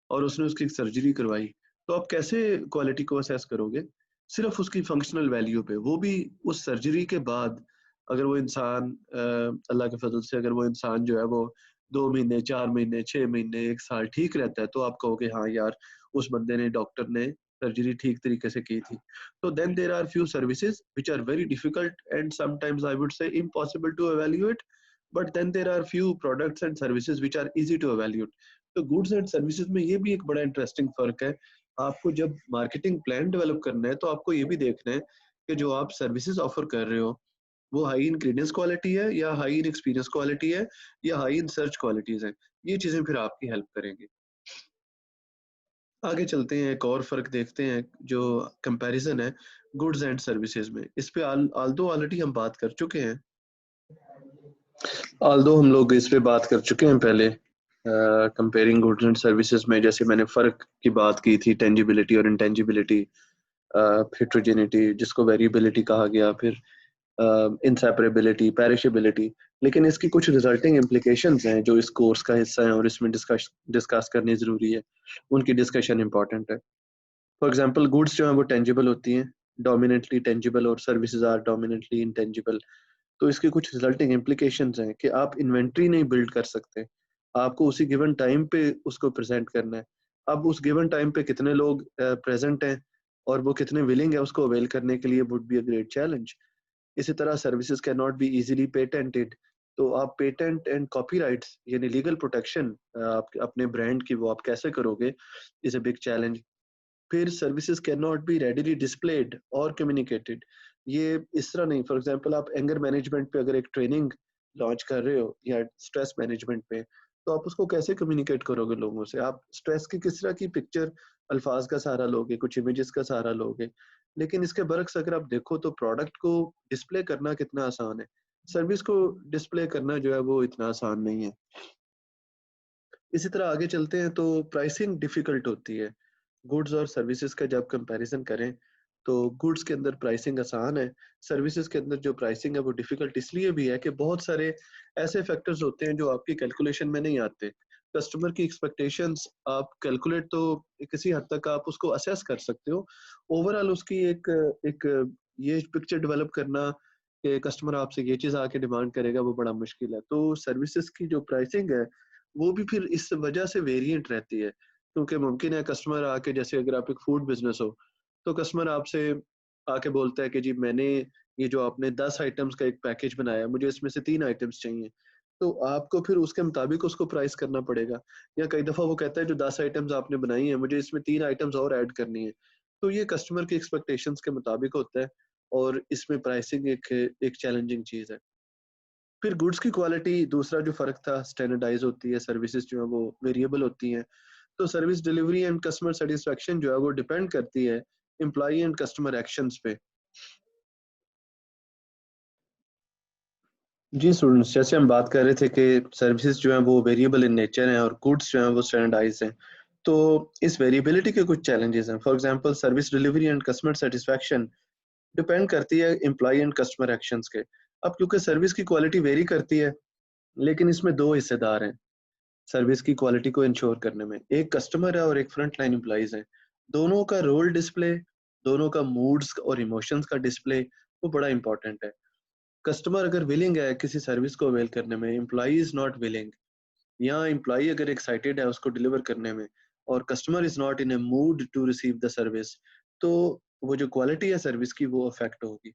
اور اس نے اس کی سرجری کروائی, تو آپ کیسے کوالٹی کو اسیس کرو گے؟ صرف اس کی فنکشنل ویلیو پہ. وہ بھی اس سرجری کے بعد اگر وہ انسان اللہ کے فضل سے اگر وہ انسان جو ہے وہ 2 مہینے, 4 مہینے, 6 مہینے, 1 سال ٹھیک رہتا ہے, تو آپ کہو گے ہاں یار اس بندے نے, ڈاکٹر نے سرجری ٹھیک طریقے سے کی تھی. So then there are few services which are very difficult and sometimes I would say impossible to evaluate. But then there are few products and services which are easy to evaluate. تو goods and services میں یہ بھی ایک بڑا interesting فرق ہے. آپ کو جب مارکیٹنگ پلان ڈیولپ کرنا ہے تو آپ کو یہ بھی دیکھنا ہے کہ جو آپ سروسز آفر کر رہے ہو وہ ہائی انگریڈینس کوالٹی ہے یا ہائی ان ایکسپیرینس کوالٹی ہے یا ہائی ان سرچ کوالٹیز ہیں. یہ چیزیں پھر آپ کی ہیلپ کریں گی. آگے چلتے ہیں, ایک اور فرق دیکھتے ہیں جو کمپیریزن ہے گڈز اینڈ سروسز میں. اس پہ آلدو آلریڈی ہم بات کر چکے ہیں, ہم لوگ اس پہ بات کر چکے ہیں پہلے کمپیئرنگ گڈز اینڈ سروسز میں. جیسے میں نے فرق کی بات کی تھی, ٹینجیبلٹی اور انٹینجیبلٹی, ہیٹروجینٹی جس کو ویریبلٹی کہا گیا, پھر انسیپریبلٹی, پیرشیبلٹی. لیکن اس کی کچھ ریزلٹنگ امپلیکیشنز ہیں جو اس کورس کا حصہ ہیں اور اس میں ڈسکس کرنی ضروری ہے, ان کی ڈسکشن امپورٹنٹ ہے. فار ایگزامپل گوڈس جو ہیں وہ ٹینجیبل ہوتی ہیں, ڈومیننٹلی ٹینجیبل, اور سروسز آر ڈومیننٹلی انٹینجیبل. تو اس کی کچھ ریزلٹنگ امپلیکیشنز ہیں کہ آپ انوینٹری نہیں بلڈ کر سکتے, آپ کو اسی گیون ٹائم پہ اس کو پریزنٹ کرنا ہے. اب اس گیون ٹائم پہ کتنے لوگ پریزنٹ ہیں اور وہ کتنے ولنگ ہیں اس کو اویل کرنے کے لیے would be a great challenge. اسی طرح سروسز کی ناٹ بی ایزیلی پیٹنٹڈ. تو آپ پیٹنٹ اینڈ کاپی رائٹس یعنی لیگل پروٹیکشن اپنے برانڈ کی وہ آپ کیسے کرو گے, از اے بگ چیلنج. پھر services can not be readily displayed اور کمیونیکیٹڈ. یہ اس طرح نہیں, فار ایگزامپل آپ اینگر مینجمنٹ پہ اگر ایک ٹریننگ لانچ کر رہے ہو یا اسٹریس مینجمنٹ پہ, تو آپ اس کو کیسے کمیونیکیٹ کرو گے لوگوں سے؟ آپ اسٹریس کی کس طرح کی پکچر, الفاظ کا سہارا لوگے, کچھ امیجز کا سہارا لوگے. لیکن اس کے برعکس اگر آپ دیکھو تو پروڈکٹ کو ڈسپلے کرنا کتنا آسان ہے, سروس کو ڈسپلے کرنا جو ہے وہ اتنا آسان نہیں ہے. اسی طرح آگے چلتے ہیں تو پرائسنگ ڈیفیکلٹ ہوتی ہے. گڈز اور سروسز کا جب کمپیریزن کریں تو گڈز کے اندر پرائسنگ آسان ہے, سروسز کے اندر جو پرائسنگ ہے وہ ڈیفیکلٹ اس لیے بھی ہے کہ بہت سارے ایسے فیکٹرز ہوتے ہیں جو آپ کی کیلکولیشن میں نہیں آتے. کسٹمر کی ایکسپیکٹیشنز آپ کیلکولیٹ تو کسی حد تک آپ اس کو اسیس کر سکتے ہو, اوور آل اس کی ایک یہ پکچر ڈیولپ کرنا کہ کسٹمر آپ سے یہ چیز آ کے ڈیمانڈ کرے گا وہ بڑا مشکل ہے. تو سروسز کی جو پرائسنگ ہے وہ بھی پھر اس وجہ سے ویریئنٹ رہتی ہے, کیونکہ ممکن ہے کسٹمر آ کے, جیسے اگر آپ ایک فوڈ بزنس ہو تو کسٹمر آپ سے آ کے بولتا ہے کہ جی میں نے یہ جو آپ نے 10 آئٹمس کا ایک پیکج بنایا, مجھے اس میں سے 3 آئٹمس چاہیے. تو آپ کو پھر اس کے مطابق اس کو پرائس کرنا پڑے گا. یا کئی دفعہ وہ کہتا ہے جو 10 آئٹمز آپ نے بنائی ہیں مجھے اس میں 3 آئٹمز اور ایڈ کرنی ہے. تو یہ کسٹمر کی ایکسپیکٹیشنز کے مطابق ہوتا ہے اور اس میں پرائسنگ ایک چیلنجنگ چیز ہے. پھر گڈس کی کوالٹی دوسرا جو فرق تھا اسٹینڈرڈائز ہوتی ہے, سروسز جو ہیں وہ ویریبل ہوتی ہیں. تو service delivery and customer satisfaction جو ہے وہ ڈیپینڈ کرتی ہے امپلائی اینڈ کسٹمر ایکشنز پہ. جی اسٹوڈنٹس, جیسے ہم بات کر رہے تھے کہ سروسز جو ہیں وہ ویریبل ان نیچر ہیں اور گڈس جو ہیں وہ اسٹینڈرڈائز ہیں. تو اس ویریبلٹی کے کچھ چیلنجز ہیں. For example service delivery and customer satisfaction depend کرتی ہے امپلائی اینڈ کسٹمر ایکشنز کے. اب کیونکہ سروس کی کوالٹی ویری کرتی ہے لیکن اس میں دو حصے دار ہیں سروس کی کوالٹی کو انشور کرنے میں, ایک کسٹمر ہے اور ایک فرنٹ لائن امپلائیز ہیں. دونوں کا رول ڈسپلے, دونوں کا موڈز اور ایموشنز کا ڈسپلے وہ بڑا امپورٹنٹ ہے. کسٹمر اگر ولنگ ہے کسی سروس کو اویل کرنے میں, امپلائی از ناٹ ولنگ, یا امپلائی اگر ایکسائٹیڈ ہے اس کو ڈلیور کرنے میں اور customer is not in a mood to receive the service, تو وہ جو کوالٹی ہے سروس کی وہ افیکٹ ہوگی.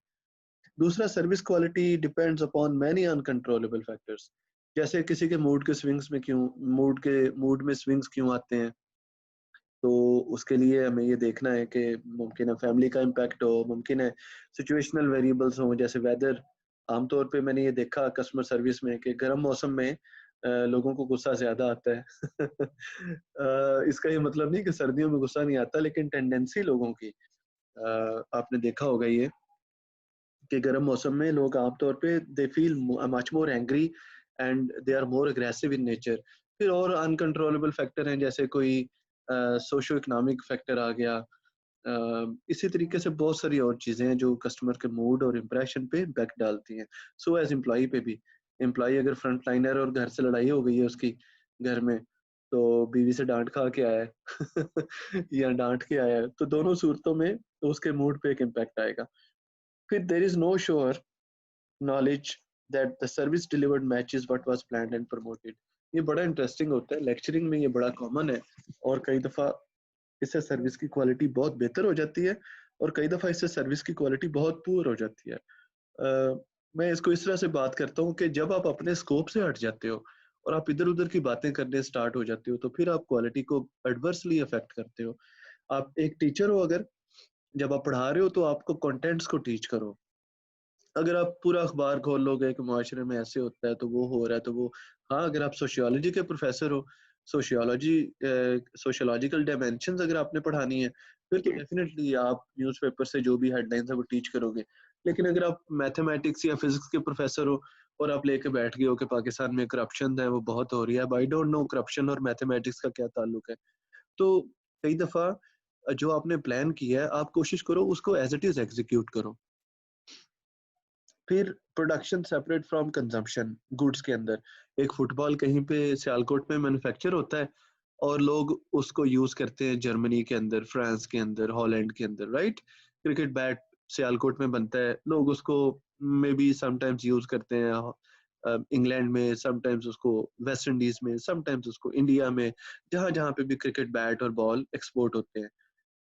دوسرا, service quality depends upon many uncontrollable factors. جیسے کسی کے موڈ کے سوئنگز میں کیوں موڈ میں سوئنگز کیوں آتے ہیں, تو اس کے لیے ہمیں یہ دیکھنا ہے کہ ممکن ہے فیملی کا امپیکٹ ہو, ممکن ہے سچویشنل ویریبلز ہوں جیسے ویدر. عام طور پہ میں نے یہ دیکھا کسٹمر سروس میں کہ گرم موسم میں لوگوں کو غصہ زیادہ آتا ہے. اس کا یہ مطلب نہیں کہ سردیوں میں غصہ نہیں آتا, لیکن ٹینڈنسی لوگوں کی آپ نے دیکھا ہوگا یہ کہ گرم موسم میں لوگ عام طور پہ they feel much more angry and they are more aggressive in nature. پھر اور انکنٹرولبل فیکٹر ہیں جیسے کوئی سوشو اکنامک فیکٹر آ گیا. اسی طریقے سے بہت ساری اور چیزیں ہیں جو کسٹمر کے موڈ اور امپریشن پہ امپیکٹ ڈالتی ہیں. سو ایز امپلائی پہ بھی, امپلائی اگر فرنٹ لائنر اور گھر سے لڑائی ہو گئی ہے اس کی گھر میں, تو بیوی سے ڈانٹ کھا کے آیا ہے یا ڈانٹ کے آیا ہے, تو دونوں صورتوں میں اس کے موڈ پہ ایک امپیکٹ آئے گا. پھر there is no sure knowledge that the service delivered matches what was planned and promoted. یہ بڑا انٹرسٹنگ ہوتا ہے, لیکچرنگ میں یہ بڑا کامن ہے, اور کئی دفعہ اس سے سروس کی کوالٹی بہت بہتر ہو جاتی ہے اور کئی دفعہ اس سے سروس کی کوالٹی بہت پور ہو جاتی ہے. میں اس کو اس طرح سے بات کرتا ہوں کہ جب آپ اپنے اسکوپ سے ہٹ جاتے ہو اور آپ ادھر ادھر کی باتیں کرنے سٹارٹ ہو جاتے ہو تو پھر آپ کوالٹی کو ایڈورسلی افیکٹ کرتے ہو. آپ ایک ٹیچر ہو, اگر جب آپ پڑھا رہے ہو تو آپ کو کنٹینٹس کو ٹیچ کرو. اگر آپ پورا اخبار کھول لو گے کہ معاشرے میں ایسے ہوتا ہے تو وہ ہو رہا ہے تو وہ, ہاں اگر آپ سوشیولوجی کے پروفیسر ہو, سوشیولوجیکل ڈائمینشنز اگر آپ نے پڑھانی ہے پھر تو ڈیفینیٹلی آپ نیوز پیپر سے جو بھی ہیڈ لائنز ہے وہ ٹیچ کرو گے. لیکن اگر آپ میتھمیٹکس یا فزکس کے پروفیسر ہو اور آپ لے کے بیٹھ گئے ہو کہ پاکستان میں کرپشن ہے وہ بہت ہو رہی ہے, آئی ڈونٹ نو کرپشن اور میتھمیٹکس کا کیا تعلق ہے, تو کئی دفعہ جو آپ نے پلان کیا ہے آپ کوشش کرو اس کو ایز اٹ از ایگزیکیوٹ کرو. پھر production separate from consumption. Goods کے اندر ایک فٹ بال کہیں پہ سیالکوٹ میں مینوفیکچر ہوتا ہے اور لوگ اس کو یوز کرتے ہیں جرمنی کے اندر, فرانس کے اندر, ہالینڈ کے اندر, رائٹ. کرکٹ بیٹ سیالکوٹ میں بنتا ہے, لوگ اس کو maybe sometimes use کرتے ہیں انگلینڈ میں, سم ٹائمز اس کو ویسٹ انڈیز میں, سم ٹائمز اس کو انڈیا میں, جہاں جہاں پہ بھی کرکٹ بیٹ اور بال ایکسپورٹ ہوتے ہیں.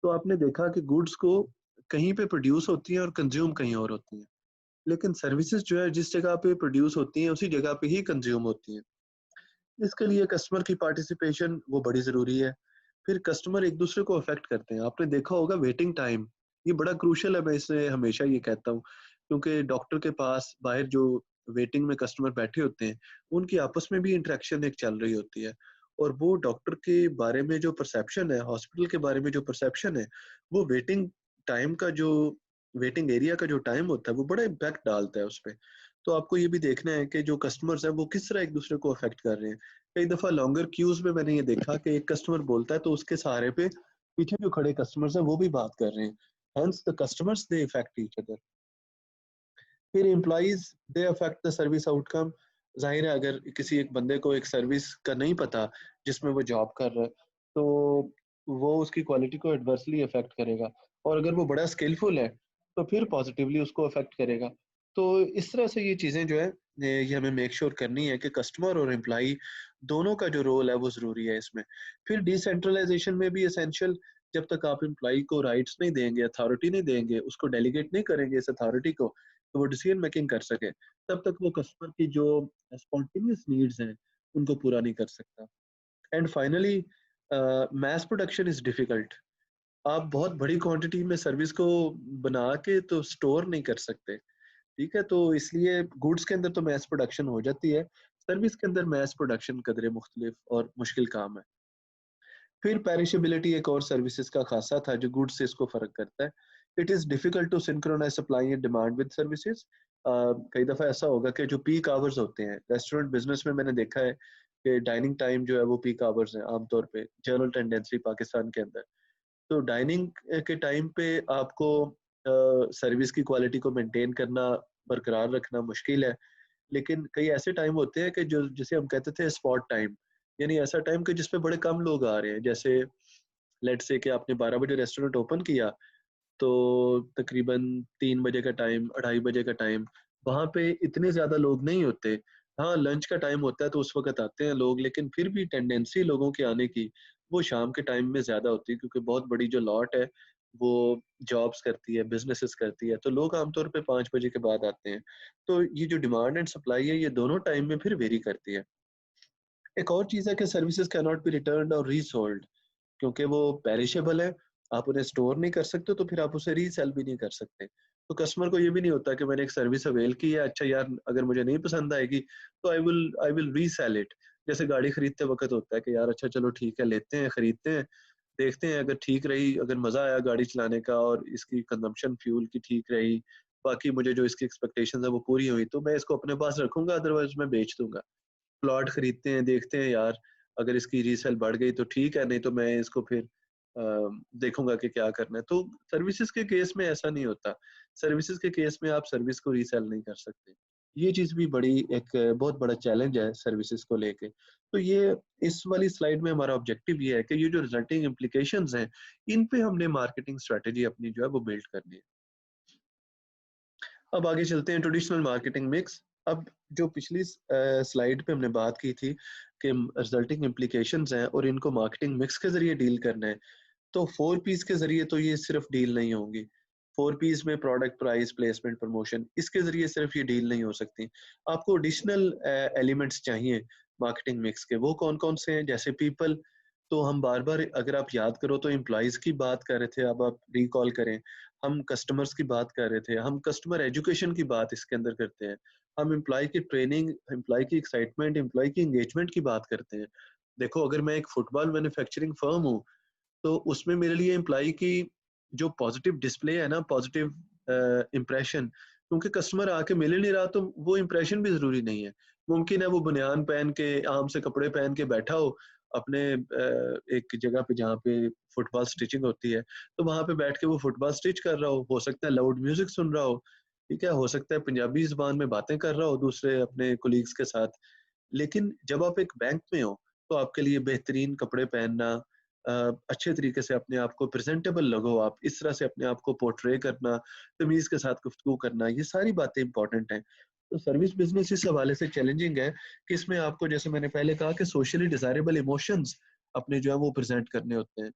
تو آپ نے دیکھا کہ گڈس کو کہیں پہ پروڈیوس ہوتی ہیں اور کنزیوم کہیں اور ہوتی ہیں, لیکن سروسز جو ہے جس جگہ پہ پروڈیوس ہوتی ہیں اسی جگہ پہ ہی کنزیوم ہوتی ہیں. اس کے لیے کسٹمر کی پارٹیسپیشن وہ بڑی ضروری ہے. پھر کسٹمر ایک دوسرے کو افیکٹ کرتے ہیں. آپ نے دیکھا ہوگا ویٹنگ ٹائم یہ بڑا کروشل ہے, میں اس سے ہمیشہ یہ کہتا ہوں, کیونکہ ڈاکٹر کے پاس باہر جو ویٹنگ میں کسٹمر بیٹھے ہوتے ہیں ان کی آپس میں بھی انٹریکشن ایک چل رہی ہوتی ہے, اور وہ ڈاکٹر کے بارے میں جو پرسیپشن ہے, ہاسپٹل کے بارے میں جو پرسیپشن ہے, وہ ویٹنگ ٹائم کا جو ویٹنگ ایریا کا جو ٹائم ہوتا ہے وہ بڑا امپیکٹ ڈالتا ہے اس پہ. تو آپ کو یہ بھی دیکھنا ہے کہ جو کسٹمرز ہیں وہ کس طرح ایک دوسرے کو افیکٹ کر رہے ہیں. کئی دفعہ لانگر کیوز میں نے یہ دیکھا کہ ایک کسٹمر بولتا ہے تو اس کے سہارے پہ پیچھے جو کھڑے کسٹمرز ہیں وہ بھی بات کر رہے ہیں, hence the customers they affect each other. پھر employees they affect the service out کم. ظاہر ہے اگر کسی ایک بندے کو ایک سروس کا نہیں پتا جس میں وہ جاب کر رہا ہے تو وہ اس کی کوالٹی کو ایڈورسلی افیکٹ کرے گا, اور اگر وہ بڑا اسکلفل ہے تو پھر پازیٹیولی اس کو افیکٹ کرے گا. تو اس طرح سے یہ چیزیں جو ہے یہ ہمیں میک شور کرنی ہے کہ کسٹمر اور امپلائی دونوں کا جو رول ہے وہ ضروری ہے اس میں. پھر ڈی سینٹرلائزیشن میں بھی اسینشیل, جب تک آپ امپلائی کو رائٹس نہیں دیں گے, اتھارٹی نہیں دیں گے, اس کو ڈیلیگیٹ نہیں کریں گے اس اتھارٹی کو, تو وہ ڈیسیجن میکنگ کر سکے، تب تک وہ کسٹمر کی جو اسپونٹینیس نیڈز ہیں ان کو پورا نہیں کر سکتا. And finally mass production is difficult. آپ بہت بڑی کوانٹٹی میں سروس کو بنا کے تو اسٹور نہیں کر سکتے، ٹھیک ہے. تو اس لیے گوڈس کے اندر تو میس پروڈکشن ہو جاتی ہے، سروس کے اندر میس پروڈکشن قدرے مختلف اور مشکل کام ہے. پھر پیریشیبلٹی ایک اور سروسز کا خاصہ تھا جو گوڈس سے اس کو فرق کرتا ہے. It is difficult to synchronize supply and demand with services. کئی دفعہ ایسا ہوگا کہ جو پیک آورز ہوتے ہیں ریسٹورینٹ بزنس میں نے دیکھا ہے کہ ڈائننگ ٹائم جو ہے وہ پیک آورز ہیں عام طور پہ جنرل ٹینڈنسی پاکستان کے اندر. تو ڈائننگ کے ٹائم پہ آپ کو سروس کی کوالٹی کو مینٹین کرنا برقرار رکھنا مشکل ہے. لیکن کئی ایسے ٹائم ہوتے ہیں کہ جو جسے ہم کہتے تھے اسپاٹ ٹائم، یعنی ایسا ٹائم کہ جس پہ بڑے کم لوگ آ رہے ہیں. جیسے لیٹ سے کہ آپ نے 12 بجے ریسٹورینٹ اوپن کیا تو تقریباً 3 بجے کا ٹائم 2:30 بجے کا ٹائم وہاں پہ اتنے زیادہ لوگ نہیں ہوتے. ہاں لنچ کا ٹائم ہوتا ہے تو اس وقت آتے ہیں لوگ، لیکن پھر بھی ٹینڈنسی لوگوں کے آنے کی وہ شام کے ٹائم میں زیادہ ہوتی ہے کیونکہ بہت بڑی جو لاٹ ہے وہ جابس کرتی ہے بزنسز کرتی ہے، تو لوگ عام طور پہ 5 بجے کے بعد آتے ہیں. تو یہ جو ڈیمانڈ اینڈ سپلائی ہے یہ دونوں ٹائم میں پھر ویری کرتی ہے. ایک اور چیز ہے کہ سروسز کی ناٹ بی ریٹرنڈ اور ری سولڈ، کیونکہ وہ پیریشیبل ہے، آپ انہیں اسٹور نہیں کر سکتے تو پھر آپ اسے ری سیل بھی نہیں کر سکتے. تو کسٹمر کو یہ بھی نہیں ہوتا کہ میں نے ایک سروس اویل کی ہے، اچھا یار اگر مجھے نہیں پسند آئے گی تو آئی ول ری سیل اٹ. جیسے گاڑی خریدتے وقت ہوتا ہے کہ یار اچھا چلو ٹھیک ہے لیتے ہیں خریدتے ہیں دیکھتے ہیں اگر ٹھیک رہی، اگر مزہ آیا گاڑی چلانے کا اور اس کی کنزمپشن فیول کی ٹھیک رہی، باقی مجھے جو اس کی ایکسپیکٹیشن ہے وہ پوری ہوئی تو میں اس کو اپنے پاس رکھوں گا، ادروائز میں بیچ دوں گا. پلاٹ خریدتے ہیں دیکھتے ہیں یار اگر اس کی ریسیل بڑھ گئی تو ٹھیک ہے، نہیں تو میں اس کو پھر دیکھوں گا کہ کیا کرنا ہے. تو سروسز کے کیس میں ایسا نہیں ہوتا، سروسز کے کیس میں آپ سروس کو ریسیل نہیں کر سکتے. یہ چیز بھی بڑی ایک بہت بڑا چیلنج ہے سروسز کو لے کے. تو یہ اس والی سلائیڈ میں ہمارا آبجیکٹیو یہ ہے کہ یہ جو ریزلٹنگ امپلیکیشنز ہیں ان پہ ہم نے مارکیٹنگ اسٹریٹجی اپنی جو ہے وہ بلڈ کرنی ہے. اب آگے چلتے ہیں ٹریڈیشنل مارکیٹنگ مکس. اب جو پچھلی سلائیڈ پہ ہم نے بات کی تھی کہ ریزلٹنگ امپلیکیشنز ہیں اور ان کو مارکیٹنگ مکس کے ذریعے ڈیل کرنا ہے، تو 4 P's کے ذریعے تو یہ صرف ڈیل نہیں ہوں گی. 4 P's میں پروڈکٹ، پرائز، پلیسمنٹ، پروموشن، اس کے ذریعے صرف یہ ڈیل نہیں ہو سکتی. آپ کو ایڈیشنل ایلیمنٹس چاہیے مارکیٹنگ مکس کے. وہ کون کون سے ہیں؟ جیسے پیپل، تو ہم بار بار اگر آپ یاد کرو تو امپلائیز کی بات کر رہے تھے، اب آپ ریکال کریں، ہم کسٹمرز کی بات کر رہے تھے، ہم کسٹمر ایجوکیشن کی بات اس کے اندر کرتے ہیں، ہم امپلائی کی ٹریننگ، امپلائی کی ایکسائٹمنٹ، امپلائی کی انگیجمنٹ کی بات کرتے ہیں. دیکھو اگر میں ایک فٹ بال مینوفیکچرنگ فرم ہوں تو اس میں میرے لیے امپلائی کی جو پازیٹیو ڈسپلے ہے نا، پازیٹیو امپریشن، کیونکہ کسٹمر آ کے مل نہیں رہا تو وہ امپریشن بھی ضروری نہیں ہے. ممکن ہے وہ بنیان پہن کے عام سے کپڑے پہن کے بیٹھا ہو اپنے ایک جگہ پہ جہاں پہ فٹ بال سٹیچنگ ہوتی ہے، تو وہاں پہ بیٹھ کے وہ فٹ بال سٹیچ کر رہا ہو سکتا ہے لاؤڈ میوزک سن رہا ہو، ٹھیک ہے، ہو سکتا ہے پنجابی زبان میں باتیں کر رہا ہو دوسرے اپنے کولیگز کے ساتھ. لیکن جب آپ ایک بینک میں ہو تو آپ کے لیے بہترین کپڑے پہننا، اچھے طریقے سے اپنے آپ کو پریزنٹیبل لگو، آپ اس طرح سے اپنے آپ کو پورٹرے کرنا، تمیز کے ساتھ گفتگو کرنا، یہ ساری باتیں امپورٹنٹ ہیں. تو سروس بزنس اس حوالے سے چیلنجنگ ہے کہ اس میں آپ کو جیسے میں نے پہلے کہا کہ سوشلی ڈیزائربل ایموشنز اپنے جو ہے وہ پریزنٹ کرنے ہوتے ہیں.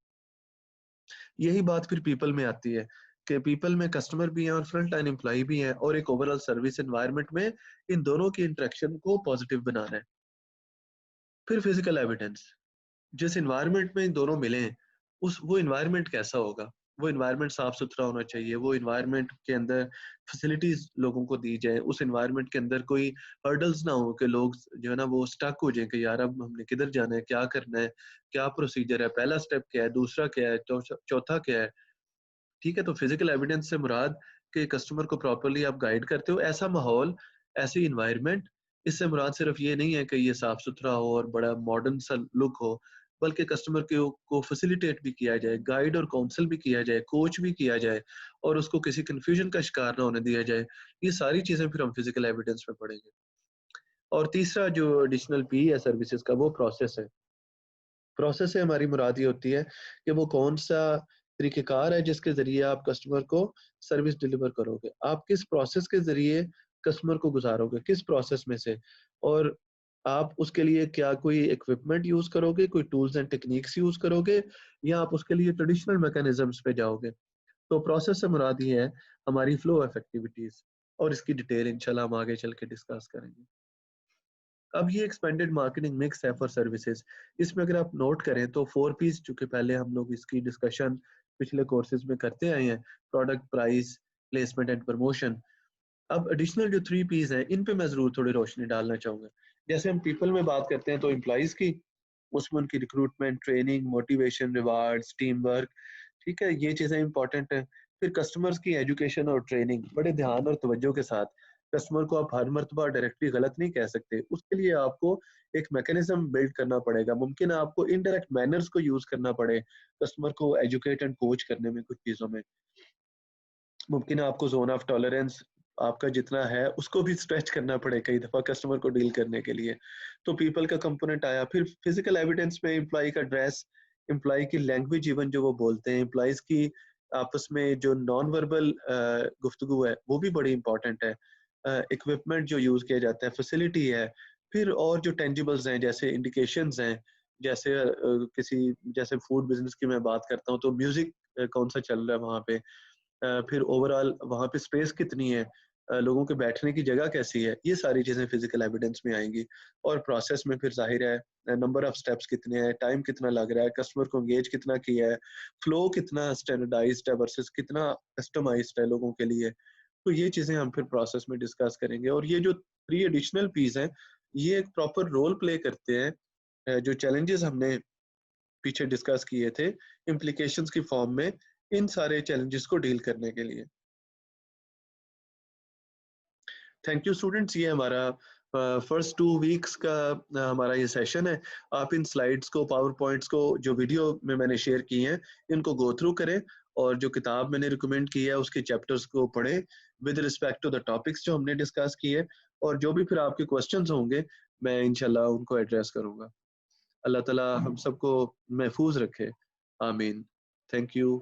یہی بات پھر پیپل میں آتی ہے کہ پیپل میں کسٹمر بھی ہیں اور فرنٹ لائن امپلائی بھی ہیں، اور ایک اوورآل سروس انوائرمنٹ میں ان دونوں کی انٹریکشن کو پازیٹیو بنانا ہے. پھر فزیکل ایویڈنس، جس انوائرمنٹ میں ان دونوں ملیں وہ انوائرمنٹ کیسا ہوگا؟ وہ انوائرمنٹ صاف ستھرا ہونا چاہیے، وہ انوائرمنٹ کے اندر فیسلٹیز لوگوں کو دی جائیں، اس انوائرمنٹ کے اندر کوئی ہرڈلز نہ ہو کہ لوگ جو ہے نا وہ سٹک ہو جائیں کہ یار اب ہم نے کدھر جانا ہے، کیا کرنا ہے، کیا پروسیجر ہے، پہلا سٹیپ کیا ہے، دوسرا کیا ہے، چوتھا کیا ہے. ٹھیک ہے، تو فزیکل ایویڈنس سے مراد کہ کسٹمر کو پراپرلی آپ گائیڈ کرتے ہو، ایسا ماحول، ایسی انوائرمنٹ. اس سے مراد صرف یہ نہیں ہے کہ یہ صاف ستھرا ہو اور بڑا ماڈرن سا لک ہو، بلکہ کسٹمر کو فیسیلیٹیٹ بھی کیا جائے، گائیڈ اور کاؤنسل بھی کیا جائے، کوچ بھی کیا جائے، اور اس کو کسی کنفیوژن کا شکار نہ ہونے دیا جائے. یہ ساری چیزیں پھر ہم فزیکل ایویڈنس میں پڑھیں گے. اور تیسرا جو ایڈیشنل پی ہے سروسز کا وہ پروسیس ہے. پروسیس سے ہماری مراد یہ ہوتی ہے کہ وہ کون سا طریقہ کار ہے جس کے ذریعے آپ کسٹمر کو سروس ڈلیور کرو گے، آپ کس پروسیس کے ذریعے کسٹمر کو گزارو گے، کس پروسیس میں سے، اور آپ اس کے لیے کیا کوئی ایکوپمنٹ یوز کرو گے، کوئی ٹولز اینڈ ٹیکنیکس یوز کرو گے، یا آپ اس کے لیے ٹریڈیشنل میکانزمس پہ جاؤ گے. تو پروسیس سے مراد یہ ہے ہماری فلو آف ایکٹیویٹیز. اور اس کی ڈیٹیل انشاءاللہ ہم آگے چل کے ڈسکس کریں گے. اب یہ ایکسپینڈیڈ مارکیٹنگ مکس ہے فار سروسز. اس میں اگر آپ نوٹ کریں تو 4 پیز چونکہ پہلے ہم لوگ اس کی ڈسکشن پچھلے کورسز میں کرتے آئے ہیں, product, price, placement and promotion. اب ایڈیشنل جو 3 پیز ہیں ان پہ میں ضرور تھوڑی روشنی ڈالنا چاہوں گا. جیسے ہم پیپل میں بات کرتے ہیں تو امپلائیز کی, اس میں ان کی recruitment, training, motivation, rewards, team work, ٹھیک ہے, یہ چیزیں امپورٹنٹ ہیں. پھر کسٹمرز کی ایجوکیشن اور ٹریننگ, بڑے دھیان اور توجہ کے ساتھ. کسٹمر کو آپ ہر مرتبہ ڈائریکٹلی غلط نہیں کہہ سکتے, اس کے لیے آپ کو ایک میکینزم بلڈ کرنا پڑے گا. ممکن ہے آپ کو انڈائریکٹ مینرز کو یوز کرنا پڑے کسٹمر کو ایجوکیٹ اینڈ کوچ کرنے میں کچھ چیزوں میں. ممکن ہے آپ کو زون آف ٹالرنس آپ کا جتنا ہے اس کو بھی اسٹریچ کرنا پڑے کئی دفعہ کسٹمر کو ڈیل کرنے کے لیے. تو پیپل کا کمپوننٹ آیا. پھر فزیکل ایویڈنس میں امپلائی کا ڈریس, امپلائی کی لینگویج, ایون جو وہ بولتے ہیں, امپلائیز کی آپس میں جو نان وربل گفتگو ہے وہ بھی بڑی امپورٹنٹ ہے. اکوپمنٹ جو یوز کیا جاتا ہے, فیسلٹی ہے. پھر اور جو ٹینجیبلز ہیں جیسے انڈیکیشنز ہیں, جیسے کسی جیسے فوڈ بزنس کی میں بات کرتا ہوں تو میوزک کون سا چل رہا ہے وہاں پہ, پھر اوور آل وہاں پہ اسپیس کتنی ہے, لوگوں کے بیٹھنے کی جگہ کیسی ہے, یہ ساری چیزیں فزیکل ایویڈنس میں آئیں گی. اور پروسیس میں پھر ظاہر ہے نمبر آف سٹیپس کتنے ہیں, ٹائم کتنا لگ رہا ہے, کسٹمر کو انگیج کتنا کیا ہے, فلو کتنا اسٹینڈرڈائزڈ ہے ورسز کتنا کسٹمائزڈ ہے لوگوں کے لیے. تو یہ چیزیں ہم پھر پروسیس میں ڈسکس کریں گے. اور یہ جو 3 ایڈیشنل پیس ہیں یہ ایک پراپر رول پلے کرتے ہیں. جو چیلنجز ہم نے پیچھے ڈسکس کیے تھے امپلیکیشنز کی فارم میں, ان سارے چیلنجز کو ڈیل کرنے کے لیے. Thank you students. یہ ہمارا فرسٹ 2 ویکس کا ہمارا یہ سیشن ہے. آپ ان سلائیڈس کو, پاور پوائنٹس کو جو ویڈیو میں نے شیئر کی ہیں ان کو گو تھرو کریں, اور جو کتاب میں نے ریکمینڈ کی ہے اس کے چیپٹرز کو پڑھیں with respect to the topics جو ہم نے ڈسکس کیے. اور جو بھی پھر آپ کے کوسچنز ہوں گے میں انشاءاللہ ان کو ایڈریس کروں گا. اللہ تعالیٰ ہم سب کو محفوظ رکھے, آمین. Thank you.